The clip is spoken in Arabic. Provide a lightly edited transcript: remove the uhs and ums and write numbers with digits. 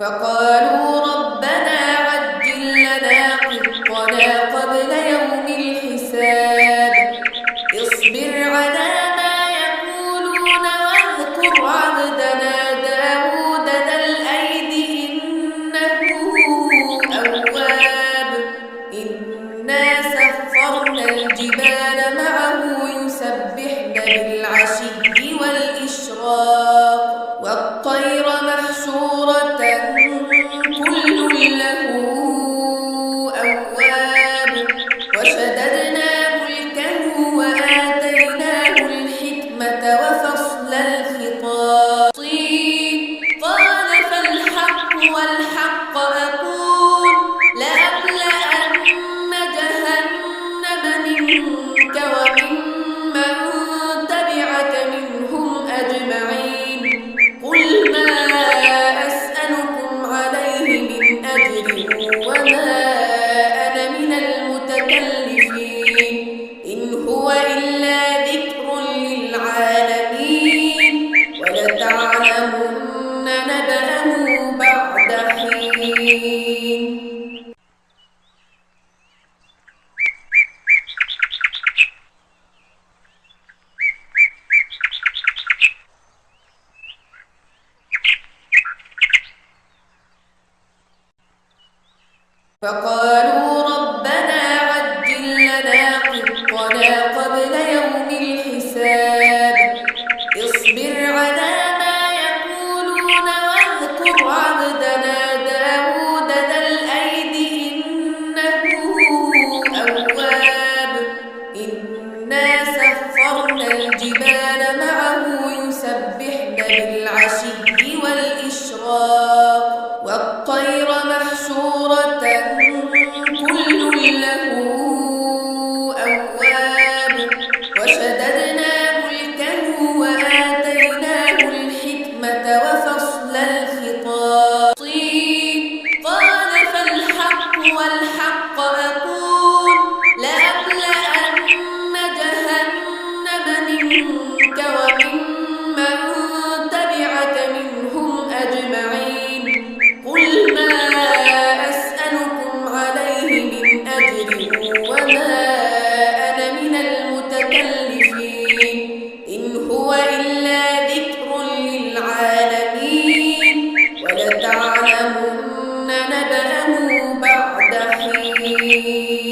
فقالوا ربنا عجل لنا قطنا قبل يوم الحساب اصبر على ما يقولون واذكر عبدنا داود ذا الأيد إنه أواب إنا سخرنا الجبال معه يسبحن بالعشي والإشراق والطير محشورة كل له أواب وشددنا ملكه وآتيناه الحكمة وفصل الخطاب قال فالحق والحق أقول لأملأن جهنم منك وممن تبعك منهم أجمعين قل ما أسألكم عليه من أجر وما أنا من المتكلفين إن هو إلا ذكر للعالمين ولتعلمن نبأه بعد حين. فقالوا ربنا عجل لنا قطنا قبل يوم الحساب اصبر على ما يقولون واذكر عبدنا داود ذا الأيد إنه أواب إنا سخرنا الجبال معه يسبحن بالعشي والإشراق والطير محشورة كل له أواب وشددنا ملكه وآتيناه الحكمة وفصل الخطاب قال فالحق والحق أقول لأملأن جهنم منك وممن تبعك منهم أجمعين قل ما أسألكم عليه من أجر وما أنا من المتكلفين إن هو إلا ذكر للعالمين ولتعلمن نبأه بعد حين.